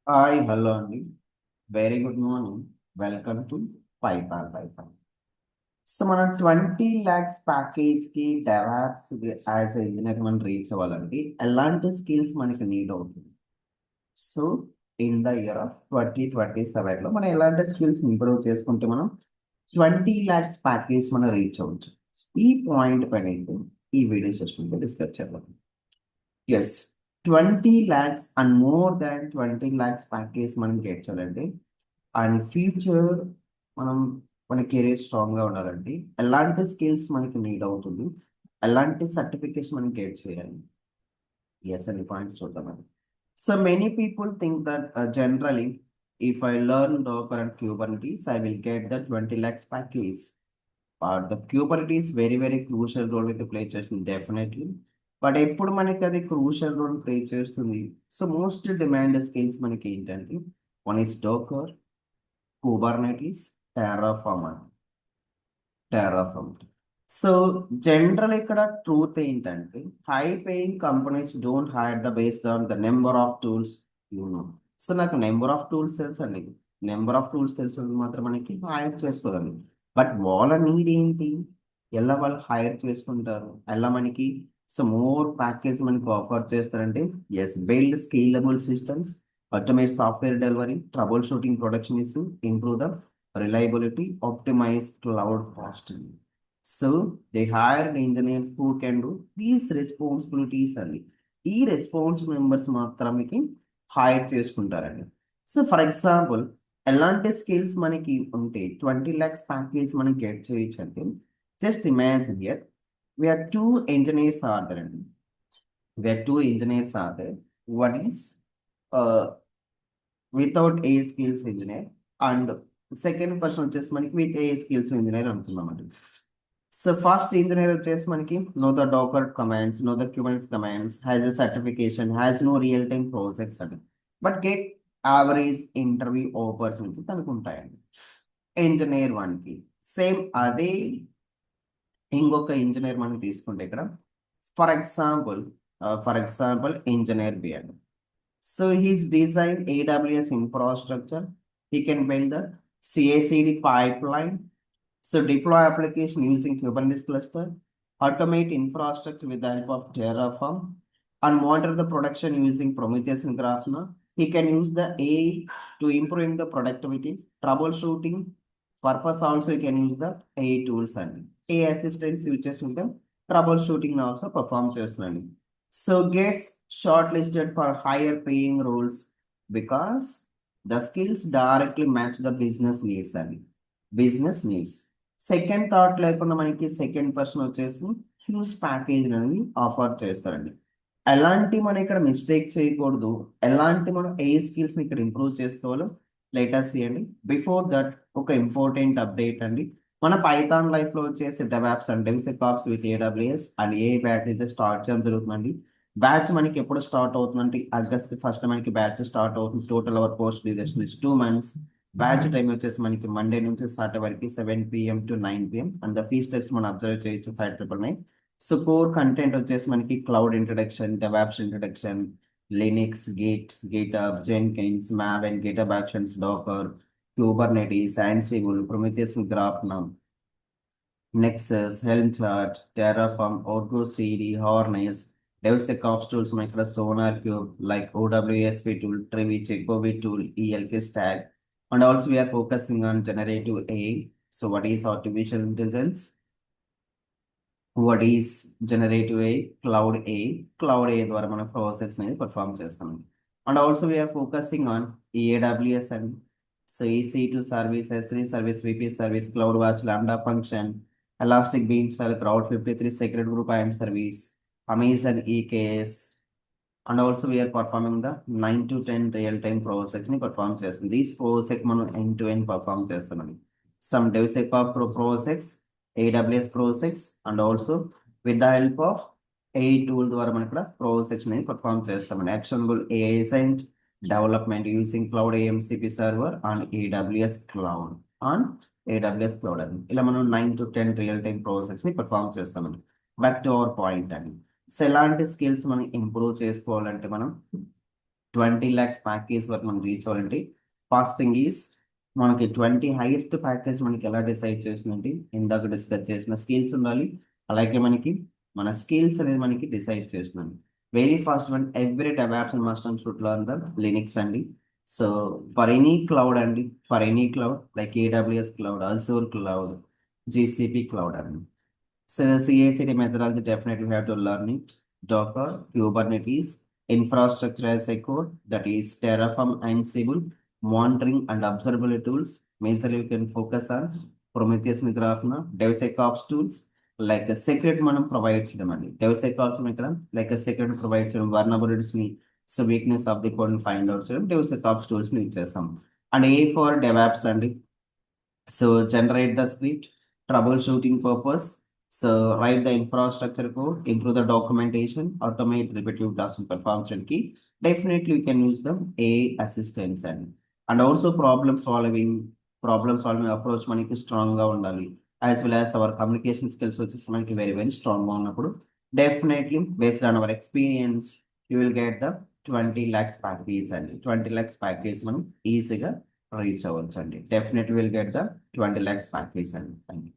Hi, hello, Andy. Very good morning. Welcome to Python. So, మన 20 lakhs package కి DevOps as engineer మనం reach అవ్వాలంటే ఎలాంటి skills మనకి నీడ్ అవుతుంది. So in the year of 2027 లో మనం ఎలాంటి స్కిల్స్ ఇంప్రూవ్ చేసుకుంటే మనం 20 lakhs ప్యాకేజ్ మనం రీచ్ అవ్వచ్చు. ఈ పాయింట్ పైన ఈ వీడియో సెషన్ డిస్కస్ చేద్దాం. Yes, 20 lakhs and more than 20 lakhs package మనం గెట్ చేయాలంటే అండ్ ఫ్యూచర్ మనం మన కెరీర్ స్ట్రాంగ్గా ఉండాలంటే ఎలాంటి స్కిల్స్ మనకి నీడ్ అవుతుంది, ఎలాంటి సర్టిఫికేషన్ మనం గెట్ చేయాలి. ఎస్ అని పాయింట్ చూద్దాం. So many people think that generally if I learn Docker and Kubernetes, I will get the 20 lakhs package. But the Kubernetes very crucial role in the play చేస్తుంది definitely. But ఎప్పుడు మనకి అది crucial role play చేస్తుంది. So most demand skills మనకి ఏంటంటే one is docker, kubernetes, terraform. So general ఇక్కడ truth ఏంటంటే high paying companies don't hire the based on the number of tools no. So నాకు number of tools తెలుసు అండి, number of tools తెలుసు మాత్రం మనకి హైర్ చేసుకోదండి. బట్ వాళ్ళ నీడ్ ఏంటి, ఎలా వాళ్ళు హైర్ చేసుకుంటారు, ఎలా మనకి సో మోర్ ప్యాకేజ్ మనకి ఆఫర్ చేస్తారంటే yes build scalable systems, automate software delivery, trouble shooting, production issue, improve the reliability, optimize cloud costing. So they hired engineers who can do these responsibilities only. ఈ response members మాత్రమే hire చేసుకుంటారండి. So for example ఎలాంటి skills మనకి ఉంటే 20 lakhs package మనం get చేయొచ్చు అంటే just imagine here we are two engineers are there అండి. We are two engineers are there. One is without a skills engineer and second person వచ్చేసి మనకి విత్ ఏ స్కిల్స్ ఇంజనీర్ అనుకున్నామండి. సో ఫస్ట్ ఇంజనీర్ వచ్చేసి మనకి know the Docker commands, know the Kubernetes commands, has a certification, has no real time projects అండి. But get average interview opportunity తనకు ఉంటాయండి. Engineer వన్కి same అదే ఇంకొక ఇంజనీర్ మనం తీసుకుంటే ఇక్కడ ఫర్ ఎగ్జాంపుల్ ఇంజనీర్ బి అండి. So he's designed AWS infrastructure. He can build the CI/CD pipeline. So deploy application using Kubernetes cluster, automate infrastructure with the help of Terraform, and monitor the production using Prometheus and Grafana. He can use the AI to improve the productivity, troubleshooting purpose. Also, he can use the AI tools and AI assistance which is with the troubleshooting also perform చేస్తున్నాను. So gets shortlisted for higher paying roles because the skills directly match the business needs and business needs. Second thought లేకుండా మనకి second person వచ్చేసి huge package అనేది offer చేస్తారండి. ఎలాంటి మనం ఇక్కడ mistake చేయకూడదు, ఎలాంటి మనం ఏ స్కిల్స్ని ఇక్కడ ఇంప్రూవ్ చేసుకోవాలో లేటెస్ట్ చేయండి. బిఫోర్ దట్ ఒక ఇంపార్టెంట్ అప్డేట్ అండి. మన పైథాన్ లైఫ్లో వచ్చేసి DevOps and DevSecOps with AWS and A batch అయితే స్టార్ట్ చేయడం జరుగుతుందండి. బ్యాచ్ మనకి ఎప్పుడు స్టార్ట్ అవుతుందంటే ఆగస్ట్ 1st మనకి బ్యాచ్ స్టార్ట్ అవుతుంది. Total hour post duration is 2 months. Batch time వచ్చేసి మనకి మండే నుంచి స్టార్ట్ వరకు 7 PM to 9 PM and the fee steps మనం అబ్జర్వ్ చేయొచ్చు 5999. సో కోర్ కంటెంట్ వచ్చేసి మనకి cloud introduction, DevOps introduction, Linux, GitHub, Jenkins, Maven, GitHub actions, Docker, Kubernetes, Ansible, Prometheus, Grafana, Nexus, Helm chart, Terraform, Argo CD, Harness, DevSecOps tools like Sonar Cube, like OWSP tool, Trevi, Chekovi tool, ELK stack, and also we are focusing on generative AI. So what is artificial intelligence? What is generative AI? Cloud AI. Cloud AI ద్వారా మనం process అనేది perform చేస్తాం. And also we are focusing on AWS and so EC2 service, S3 service, VP service, CloudWatch, Lambda function, Elastic Beanstalk, Crowd 53 Secret Group IAM service, Amazon EKS, and also we are performing the 9 to 10 real-time projects ని perform చేస్తాం. These projects మనం end-to-end perform చేస్తామండి. Some DevSecOps projects, AWS projects, and also with the help of AI tool ద్వారా మనం ఇక్కడ projects ని perform చేస్తామండి. Actionable AI agent development using Cloud AMCP server and AWS Cloud అని ఇలా మనం 9 to 10 real-time projects ని perform చేస్తామండి. బ్యాక్ టు అవర్ పాయింట్ అండి. సో ఎలాంటి స్కిల్స్ మనం ఇంప్రూవ్ చేసుకోవాలంటే మనం 20 lakhs ప్యాకేజ్ వరకు మనం రీచ్ అవ్వాలంటే ఫస్ట్ థింగ్ ఈస్ మనకి 20 హైయెస్ట్ ప్యాకేజ్ మనకి ఎలా డిసైడ్ చేసిందంటే ఇందాక డిస్కస్ చేసిన స్కిల్స్ ఉండాలి. అలాగే మనకి మన స్కిల్స్ అనేది మనకి డిసైడ్ చేస్తున్నాను. Very first one every DevOps must and should learn the Linux అండి. సో ఫర్ ఎనీ క్లౌడ్ అండి, for any cloud like AWS cloud, Azure cloud, GCP cloud అండి. So CI/CD methodology definitely have to learn it. Docker, Kubernetes, infrastructure as a code, that is Terraform, Ansible, monitoring and observability tools. Majorly we can focus on Prometheus and Grafana, DevSecOps tools, like a secret మనం provide చేయడం అండి. DevSecOps ఇక్కడ like a secret provide చేయడం, vulnerabilities ని so weakness of the code ని find out చేయడం DevSecOps tools ని use చేస్తాం. అండ్ A for DevOps అండి. So generate the script, troubleshooting purpose. So write the infrastructure code, improve the documentation, automate repetitive tasks and performance and key. Definitely you can use the AI assistance and also problem solving approach మనకి strong గా ఉండాలి. As well as our communication skills వచ్చేసి మనకి very strong గా ఉన్నప్పుడు definitely based on our experience you will get the 20 lakhs package అండి. 20 lakhs package మనం ఈజీగా రీచ్ అవ్వచ్చు అండి. Definitely will get the 20 lakhs ప్యాకేజ్ అండి. Thank you.